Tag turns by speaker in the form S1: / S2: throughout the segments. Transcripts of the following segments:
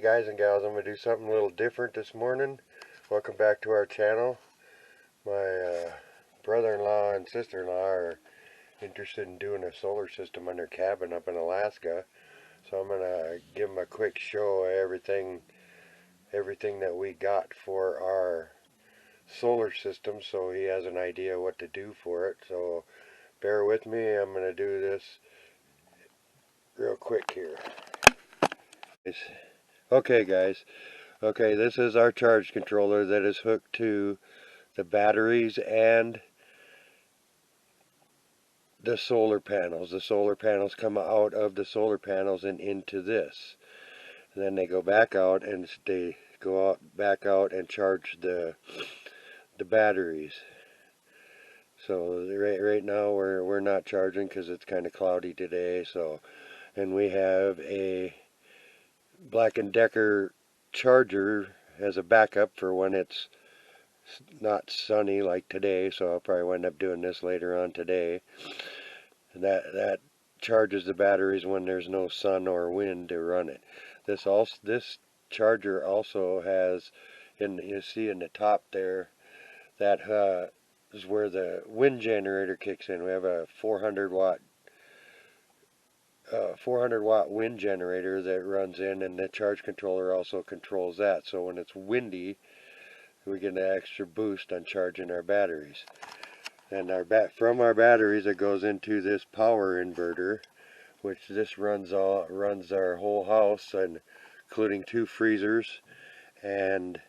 S1: Hey guys and gals, I'm going to do something a little different this morning. Welcome back to our channel. My brother-in-law and sister-in-law are interested in doing a solar system on their cabin up in Alaska. So I'm going to give them a quick show of everything that we got for our solar system, so he has an idea what to do for it. So bear with me, I'm going to do this real quick here. Okay guys, this is our charge controller that is hooked to the batteries and the solar panels. The solar panels come out of the solar panels and into this. And then they go back out and back out and charge the batteries. So right now we're not charging because it's kind of cloudy today. So, and we have a Black & Decker charger as a backup for when it's not sunny like today, so I'll probably wind up doing this later on today. And that charges the batteries when there's no sun or wind to run it. This charger also has, you see in the top there, that is where the wind generator kicks in. We have a 400 watt wind generator that runs in, and the charge controller also controls that. So when it's windy, we get an extra boost on charging our batteries. And from our batteries it goes into this power inverter, which this runs our whole house, and including 2 freezers and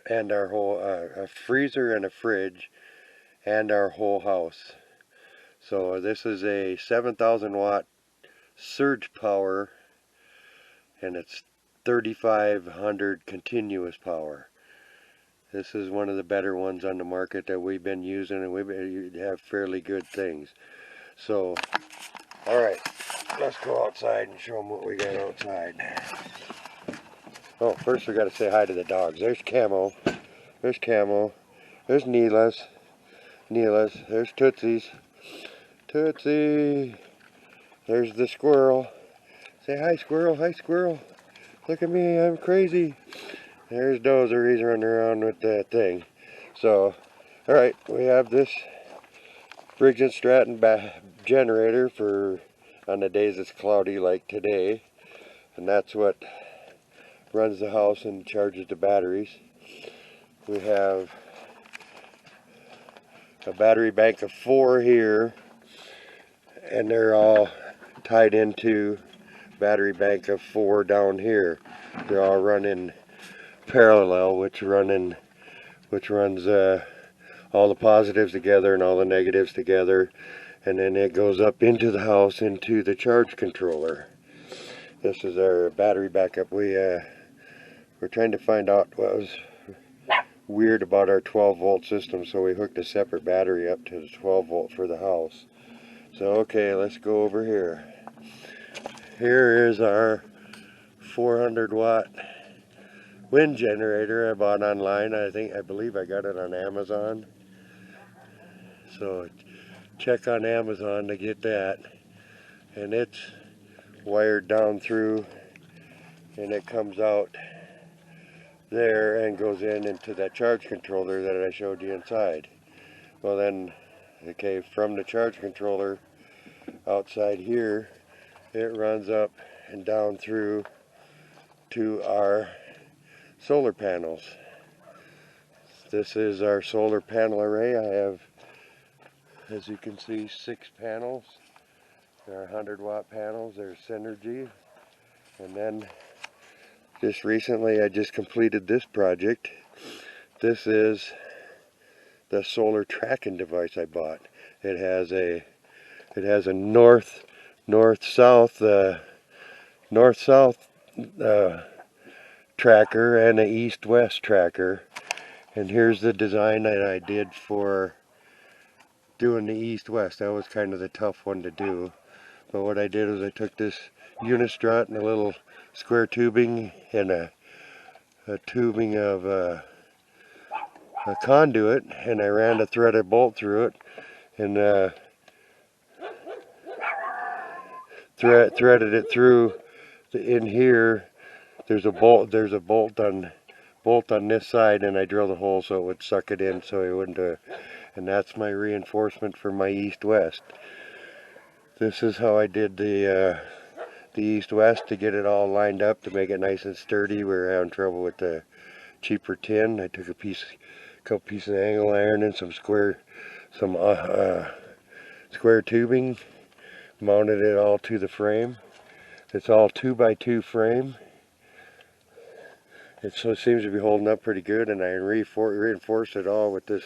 S1: our whole a freezer and a fridge and our whole house. So this is a 7,000 watt surge power, and it's 3,500 continuous power. This is one of the better ones on the market that we've been using, and we have fairly good things. So, alright, let's go outside and show them what we got outside. Oh, first we got to say hi to the dogs. There's Camo. There's Camo. There's Neela's. There's Tootsie's. Tootsie. There's the squirrel. Say hi, squirrel. Hi, squirrel. Look at me, I'm crazy. There's Dozer. He's running around with that thing. So, alright, we have this Briggs & Stratton generator for on the days it's cloudy like today. And that's what runs the house and charges the batteries. We have a battery bank of 4 here, and they're all tied into battery bank of 4 down here. They're all running parallel, which runs all the positives together and all the negatives together, and then it goes up into the house into the charge controller. This is our battery backup. We're trying to find out what was weird about our 12 volt system, so we hooked a separate battery up to the 12 volt for the house. So okay, let's go over here. Here is our 400 watt wind generator I bought online. I believe I got it on Amazon. So check on Amazon to get that. And it's wired down through, and it comes out there and goes into that charge controller that I showed you inside. Well then, okay, from the charge controller outside here, it runs up and down through to our solar panels. This is our solar panel array. I have, as you can see, 6 panels. There are 100 watt panels. There's Synergy. And then just recently I just completed this project. This is the solar tracking device I bought. It has a north-south tracker and an east-west tracker. And here's the design that I did for doing the east-west. That was kind of the tough one to do. But what I did is I took this unistrut and a little square tubing and a tubing of a conduit, and I ran a threaded bolt through it, and threaded it through in here there's a bolt on this side, and I drilled a hole so it would suck it in so it wouldn't and that's my reinforcement for my east-west. This is how I did the east-west to get it all lined up to make it nice and sturdy. We were having trouble with the cheaper tin. I took a couple pieces of angle iron and some square tubing, mounted it all to the frame. It's all 2x2 frame. It seems to be holding up pretty good, and I reinforced it all with this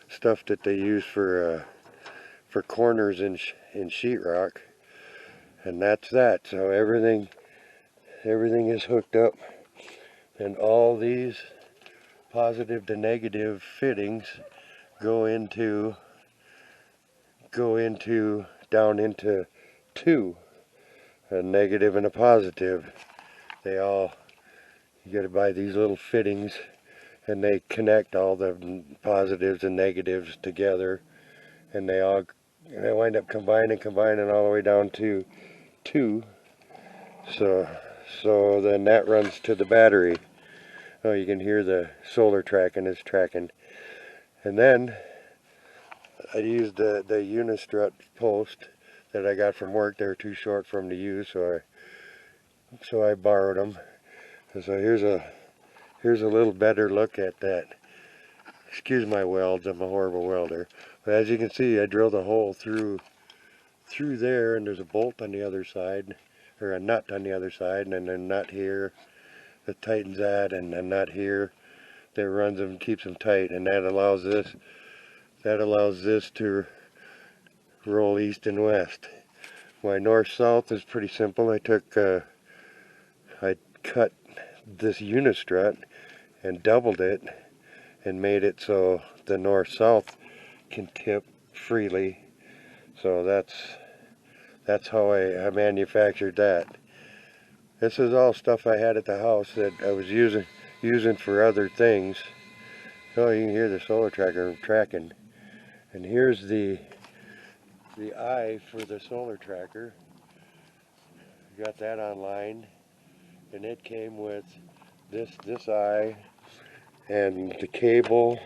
S1: stuff that they use for corners in sheetrock, and that's that. So everything is hooked up, and all these positive to negative fittings go down into two, a negative and a positive. You got to buy these little fittings, and they connect all the positives and negatives together, and they wind up combining all the way down to two. So then that runs to the battery. Oh, you can hear the solar tracking is tracking. And then I used the unistrut post that I got from work. They were too short for them to use, so I borrowed them. And so here's a little better look at that. Excuse my welds, I'm a horrible welder. But as you can see, I drilled a hole through there, and there's a bolt on the other side, or a nut on the other side, and then a nut here that tightens that, and a nut here that runs them, keeps them tight, and that allows this to roll east and west. My north-south is pretty simple. I cut this unistrut and doubled it and made it so the north-south can tip freely. So that's how I manufactured that. This is all stuff I had at the house that I was using for other things. Oh, you can hear the solar tracker tracking. And here's the eye for the solar tracker. Got that online, and it came with this eye and the cable,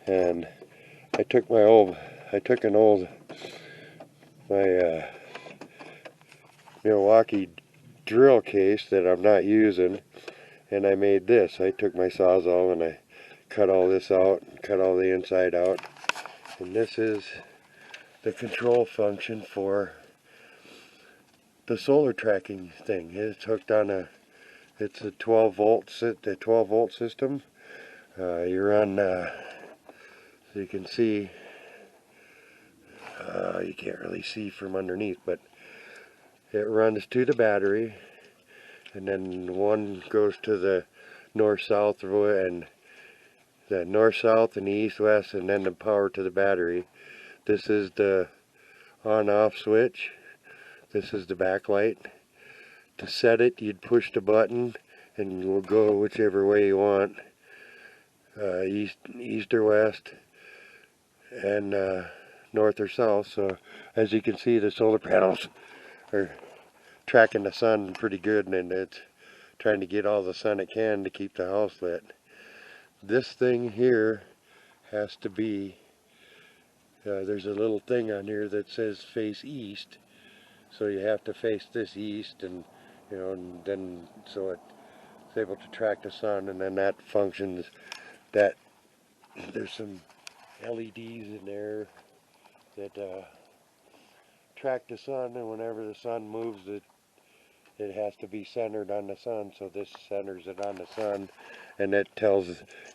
S1: and I took my Milwaukee drill case that I'm not using, and I made this. I took my Sawzall and I cut all this out, cut all the inside out, and this is the control function for the solar tracking thing. It's hooked on it's a 12 volt system. You're on, so you can see, you can't really see from underneath, but it runs to the battery, and then one goes to the north-south and the east-west, and then the power to the battery. This is the on-off switch. This is the backlight. To set it, you'd push the button and you'll go whichever way you want, east or west, and north or south. So as you can see, the solar panels are tracking the sun pretty good, and it's trying to get all the sun it can to keep the house lit. This thing here has to be, there's a little thing on here that says face east, so you have to face this east, and and then so it's able to track the sun, and then that functions. That there's some LEDs in there that track the sun, and whenever the sun moves, it has to be centered on the sun. So this centers it on the sun, and it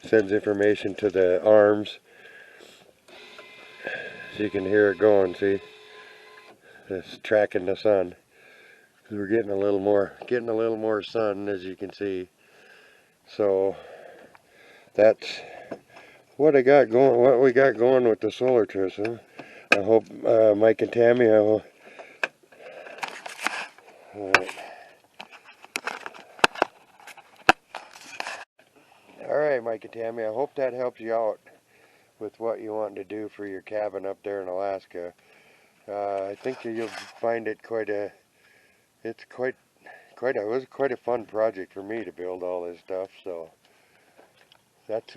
S1: sends information to the arms. So you can hear it going. See, it's tracking the sun. We're getting a little more sun, as you can see. So that's what we got going with the solar system. I hope Mike and Tammy, all right, Mike and Tammy, I hope that helps you out with what you want to do for your cabin up there in Alaska. I think you'll find it quite was quite a fun project for me to build all this stuff. So that's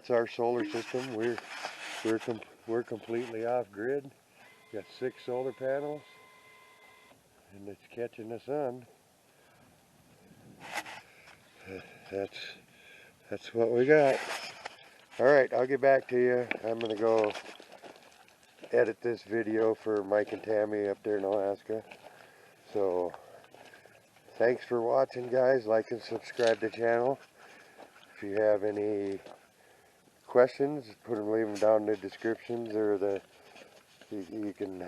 S1: our solar system. We're completely off grid. Got 6 solar panels, and it's catching the sun. That's what we got. All right, I'll get back to you. I'm gonna go edit this video for Mike and Tammy up there in Alaska. So thanks for watching, guys. Like and subscribe to the channel. If you have any questions, leave them down in the descriptions, or you can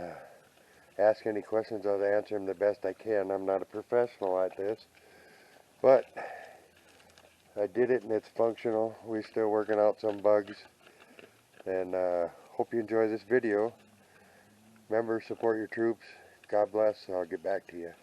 S1: ask any questions. I'll answer them the best I can. I'm not a professional at this, but I did it and it's functional. We're still working out some bugs, and hope you enjoy this video. Remember, support your troops. God bless. I'll get back to you.